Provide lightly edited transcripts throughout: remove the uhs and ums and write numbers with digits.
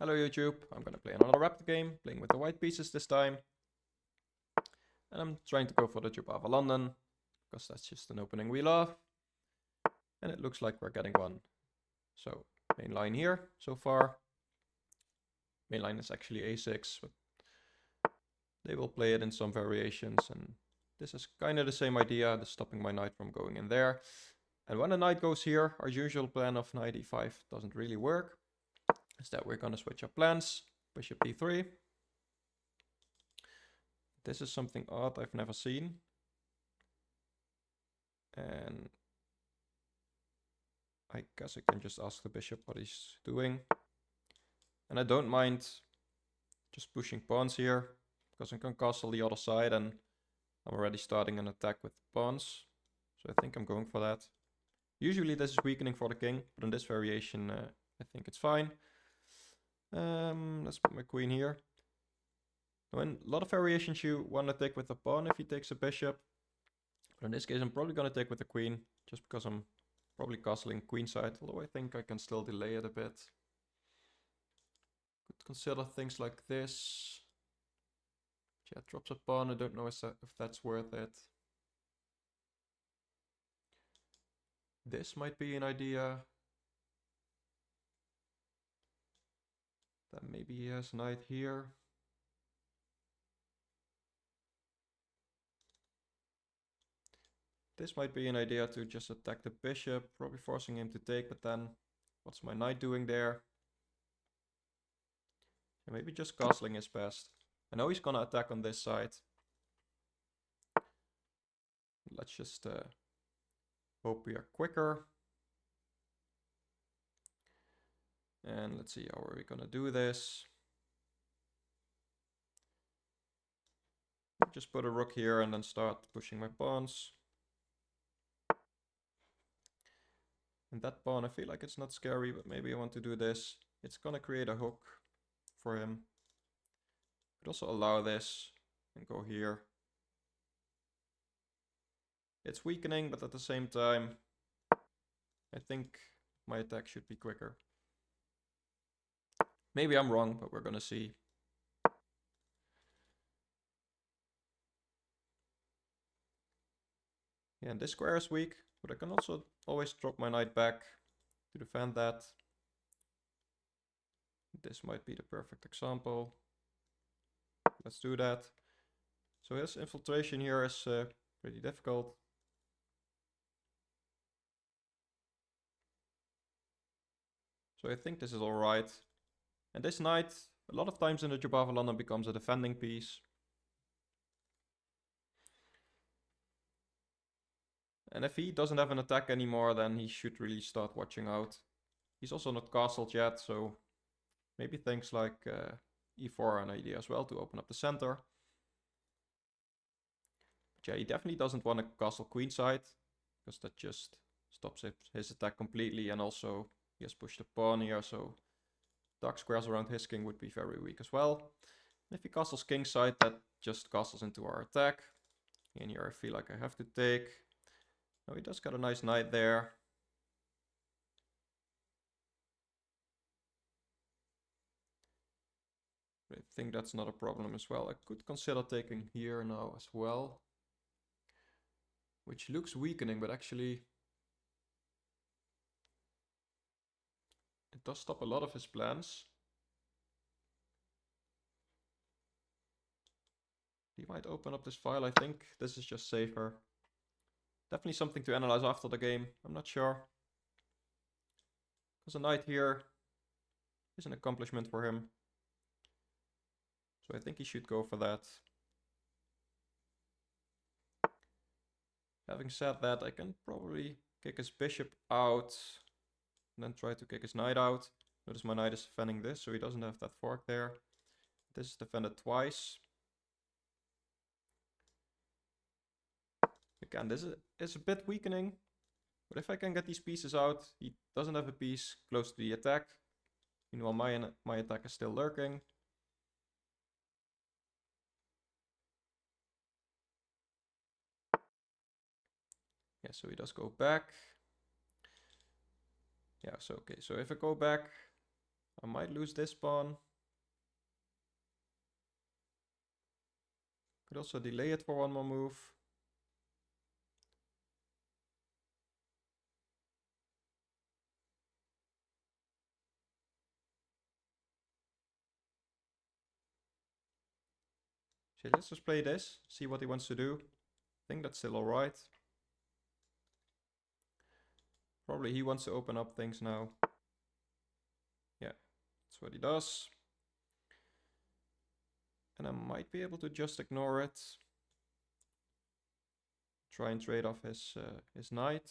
Hello YouTube, I'm gonna play another rapid game, playing with the white pieces this time. And I'm trying to go for the Jobava London, because that's just an opening we love. And it looks like we're getting one. So, main line here, so far. Main line is actually a6, but they will play it in some variations. And this is kind of the same idea, the stopping my knight from going in there. And when the knight goes here, our usual plan of knight e5 doesn't really work. Instead, we're gonna switch up plans, bishop d3. This is something odd I've never seen. And I guess I can just ask the bishop what he's doing. And I don't mind just pushing pawns here, because I can castle the other side and I'm already starting an attack with pawns. So I think I'm going for that. Usually this is weakening for the king, but in this variation I think it's fine. Let's put my queen here. Now in a lot of variations you want to take with the pawn if he takes a bishop. But in this case I'm probably going to take with the queen, just because I'm probably castling queenside, although I think I can still delay it a bit. Could consider things like this. Yeah, drops a pawn, I don't know if that's worth it. This might be an idea. Then maybe he has knight here. This might be an idea to just attack the bishop, probably forcing him to take, but then what's my knight doing there? And maybe just castling is best. I know he's gonna attack on this side. Let's just hope we are quicker. And let's see, how are we gonna do this? Just put a rook here and then start pushing my pawns. And that pawn, I feel like it's not scary, but maybe I want to do this. It's gonna create a hook for him. Could also allow this and go here. It's weakening, but at the same time, I think my attack should be quicker. Maybe I'm wrong, but we're gonna see. Yeah, and this square is weak, but I can also always drop my knight back to defend that. This might be the perfect example. Let's do that. So his infiltration here is pretty difficult. So I think this is alright. And this knight, a lot of times in the Jobava London, becomes a defending piece. And if he doesn't have an attack anymore, then he should really start watching out. He's also not castled yet, so maybe things like e4 are an idea as well to open up the center. But yeah, he definitely doesn't want to castle queenside, because that just stops his attack completely, and also he has pushed a pawn here, so dark squares around his king would be very weak as well. And if he castles kingside, that just castles into our attack. And here I feel like I have to take. Oh, he does got a nice knight there. But I think that's not a problem as well. I could consider taking here now as well. Which looks weakening, but actually it does stop a lot of his plans. He might open up this file. I think this is just safer. Definitely something to analyze after the game. I'm not sure. Because a knight here is an accomplishment for him. So I think he should go for that. Having said that, I can probably kick his bishop out and then try to kick his knight out. Notice my knight is defending this, so he doesn't have that fork there. This is defended twice. Again, this is a bit weakening, but if I can get these pieces out, he doesn't have a piece close to the attack. Meanwhile, my attack is still lurking. Yeah, so he does go back. Yeah, so okay, so if I go back, I might lose this pawn. Could also delay it for one more move. So let's just play this, see what he wants to do. I think that's still alright. Probably he wants to open up things now. Yeah, that's what he does. And I might be able to just ignore it. Try and trade off his knight.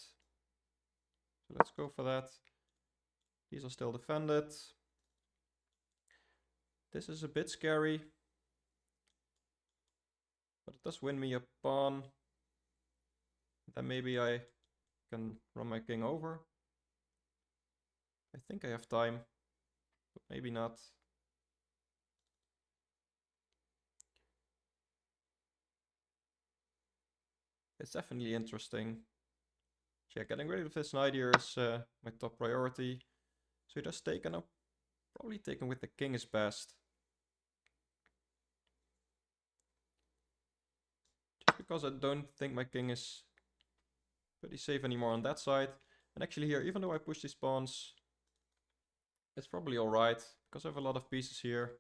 So let's go for that. These are still defended. This is a bit scary. But it does win me a pawn. Then maybe I can run my king over. I think I have time, but maybe not. It's definitely interesting. So yeah, getting rid of this knight here is my top priority. So he does take, and I'm probably taking with the king is best. Just because I don't think my king is pretty safe anymore on that side. And actually here, even though I push these pawns, it's probably alright, because I have a lot of pieces here,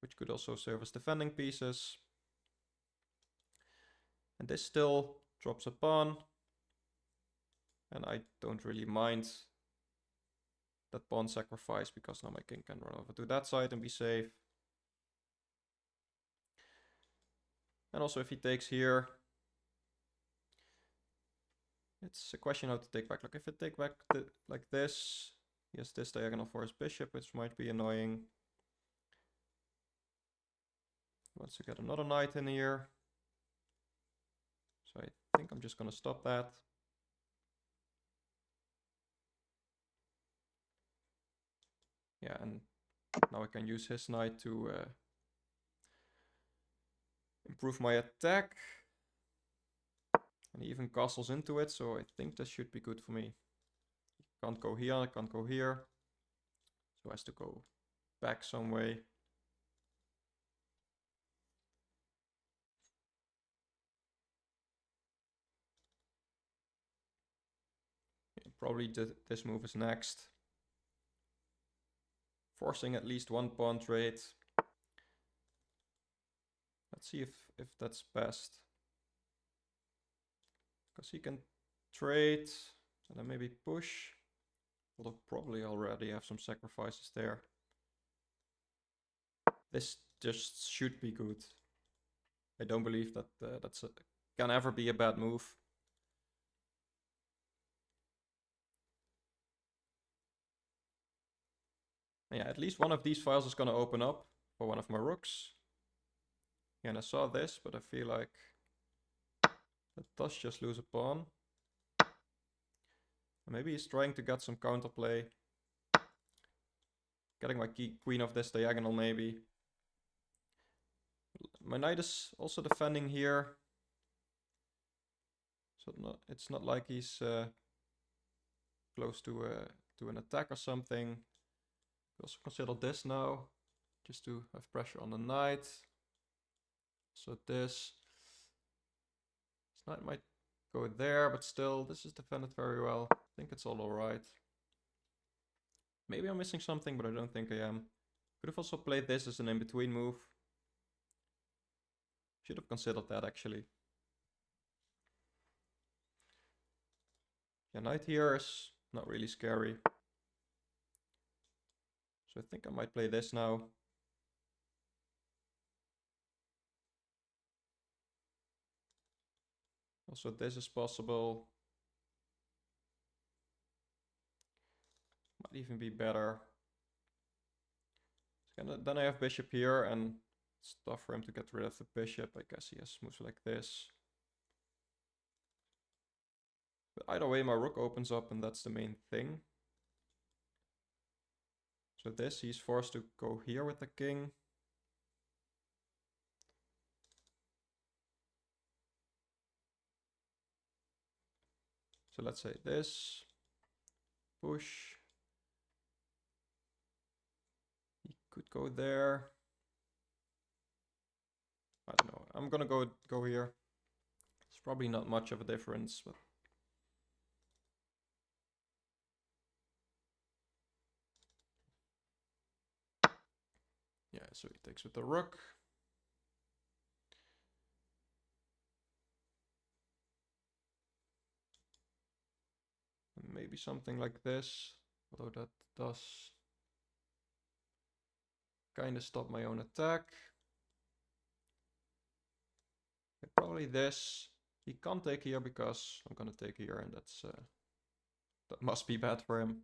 which could also serve as defending pieces. And this still drops a pawn. And I don't really mind that pawn sacrifice, because now my king can run over to that side and be safe. And also if he takes here, it's a question how to take back. Like if I take back like this, he has this diagonal for his bishop, which might be annoying. He wants to get another knight in here. So I think I'm just going to stop that. Yeah, and now I can use his knight to improve my attack. And he even castles into it, so I think this should be good for me. Can't go here, I can't go here. So has to go back some way. Yeah, probably this move is next. Forcing at least one pawn trade. Let's see if that's best. Because he can trade and then maybe push. Although probably already have some sacrifices there. This just should be good. I don't believe that can ever be a bad move. And yeah, at least one of these files is going to open up for one of my rooks. Yeah, and I saw this, but I feel like that does just lose a pawn. Maybe he's trying to get some counterplay. Getting my queen off this diagonal maybe. My knight is also defending here. So it's not like he's close to an attack or something. We also consider this now, just to have pressure on the knight. So this knight might go there, but still, this is defended very well. I think it's all alright. Maybe I'm missing something, but I don't think I am. Could have also played this as an in-between move. Should have considered that actually. Yeah, knight here is not really scary. So I think I might play this now. Also this is possible. Might even be better. So then I have bishop here, and it's tough for him to get rid of the bishop. I guess he has moves like this. But either way, my rook opens up, and that's the main thing. So this, he's forced to go here with the king. So let's say this. Push. go there. I don't know. I'm gonna go here. It's probably not much of a difference, but yeah, so he takes with the rook. And maybe something like this, although that does kind of stop my own attack. Okay, probably this. He can't take here because I'm gonna take here, and that's that must be bad for him.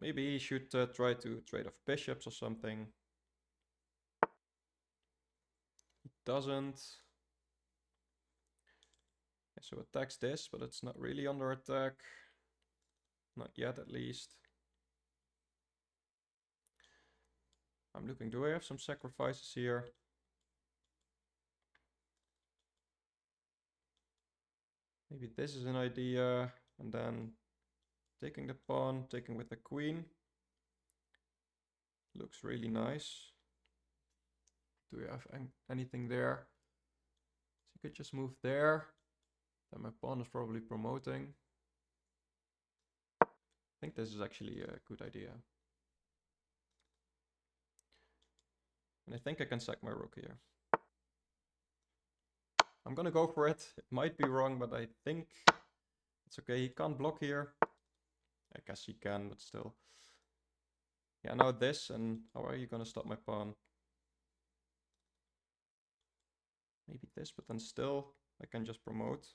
Maybe he should try to trade off bishops or something. He doesn't. Okay, so attacks this, but it's not really under attack. Not yet, at least. I'm looking, do I have some sacrifices here? Maybe this is an idea, and then taking the pawn, taking with the queen. Looks really nice. Do we have anything there? So you could just move there. Then my pawn is probably promoting. I think this is actually a good idea. And I think I can sack my rook here. I'm gonna go for it. It might be wrong, but I think it's okay. He can't block here. I guess he can, but still. Yeah, now this, and how are you gonna stop my pawn? Maybe this, but then still I can just promote.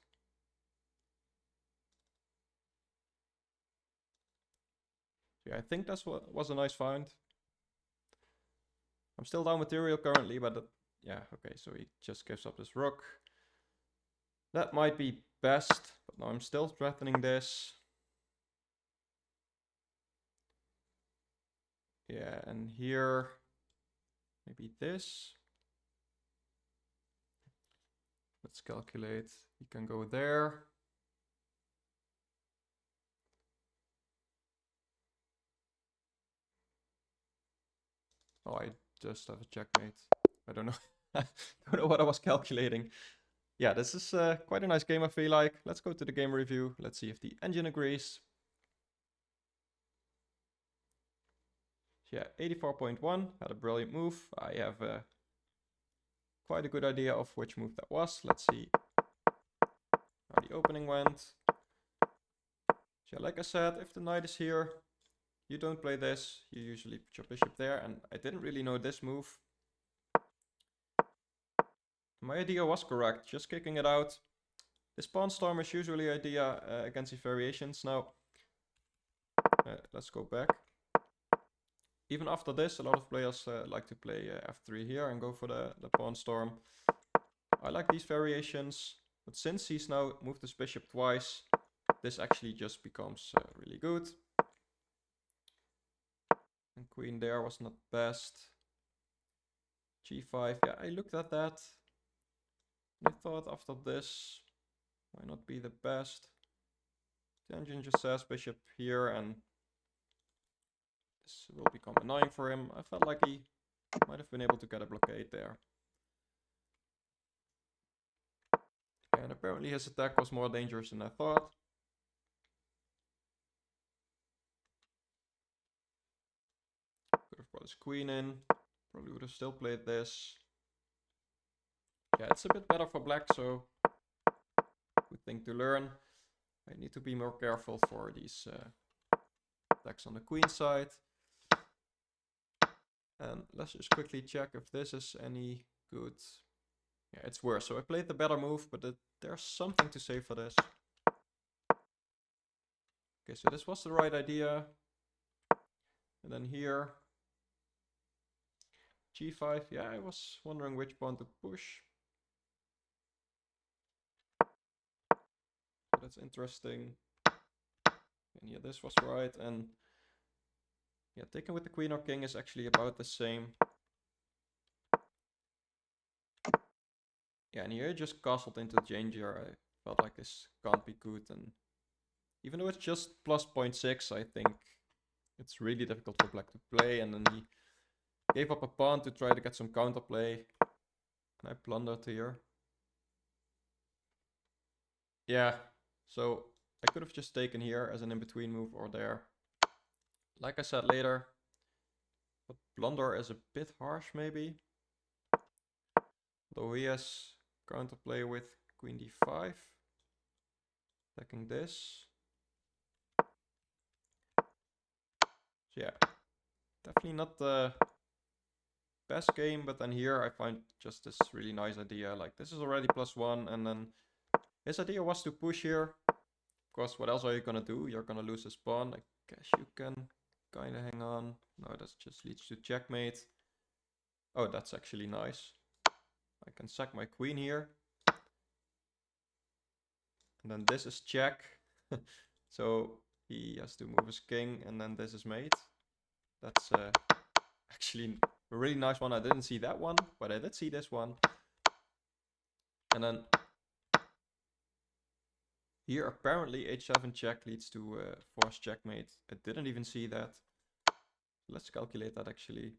Yeah, I think that's what was a nice find. I'm still down material currently, but yeah, okay, so he just gives up his rook. That might be best, but now I'm still threatening this. Yeah, and here, maybe this. Let's calculate. He can go there. Oh, I just have a checkmate. I don't know. I don't know what I was calculating. Yeah, this is quite a nice game, I feel like. Let's go to the game review. Let's see if the engine agrees. Yeah, 84.1, had a brilliant move. I have quite a good idea of which move that was. Let's see how the opening went. So yeah, like I said, if the knight is here, you don't play this. You usually put your bishop there, and I didn't really know this move. My idea was correct, just kicking it out. This pawn storm is usually idea against these variations. Now, let's go back. Even after this, a lot of players like to play f3 here and go for the pawn storm. I like these variations, but since he's now moved his bishop twice, this actually just becomes really good. And queen there was not best. g5, yeah, I looked at that. I thought after this, might not be the best. The engine just says bishop here, and this will become annoying for him. I felt like he might have been able to get a blockade there. And apparently his attack was more dangerous than I thought. Could have brought his queen in. Probably would have still played this. Yeah, it's a bit better for black, so good thing to learn. I need to be more careful for these attacks on the queen side. And let's just quickly check if this is any good. Yeah, it's worse. So I played the better move, but there's something to say for this. Okay, so this was the right idea. And then here, g5. Yeah, I was wondering which pawn to push. So that's interesting. And yeah, this was right. And yeah, taking with the queen or king is actually about the same. Yeah, and here I just castled into danger. I felt like this can't be good, and even though it's just plus 0.6, I think it's really difficult for black to play. And then he gave up a pawn to try to get some counterplay. And I blundered here. Yeah, so I could have just taken here as an in-between move or there. Like I said later, but blunder is a bit harsh maybe. Though he has counterplay with queen d5. Attacking this. So yeah, definitely not the best game, but then here I find just this really nice idea. Like this is already +1, and then his idea was to push here. Of course, what else are you gonna do? You're gonna lose this pawn. I guess you can kind of hang on. No, that just leads to checkmate. Oh, that's actually nice. I can sack my queen here. And then this is check. So he has to move his king, and then this is mate. That's actually a really nice one. I didn't see that one, but I did see this one. And then here apparently h7 check leads to forced checkmate. I didn't even see that. Let's calculate that actually.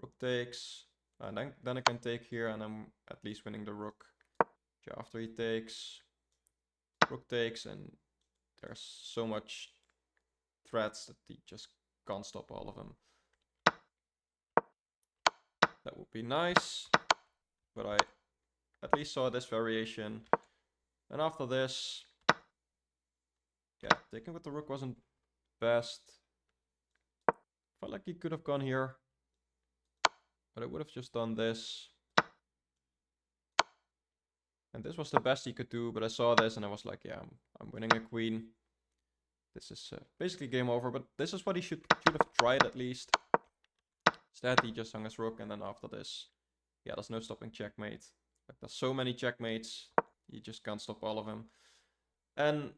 Rook takes, and then I can take here, and I'm at least winning the rook. So after he takes, rook takes, and there's so much threats that he just can't stop all of them. That would be nice, but I at least saw this variation. And after this, yeah, taking with the rook wasn't best. Felt like he could have gone here, but I would have just done this. And this was the best he could do, but I saw this and I was like, yeah, I'm winning a queen. This is basically game over, but this is what he should have tried at least. Instead, he just hung his rook, and then after this, yeah, there's no stopping checkmate. Like, there's so many checkmates, you just can't stop all of them. And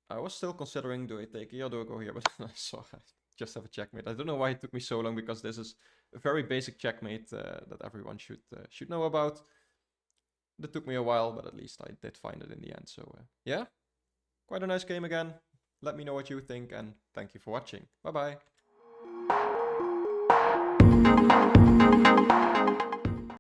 I was still considering, do I take here or do I go here? But I saw I just have a checkmate. I don't know why it took me so long, because this is a very basic checkmate that everyone should know about. It took me a while, but at least I did find it in the end. So yeah, quite a nice game again. Let me know what you think, and thank you for watching. Bye bye.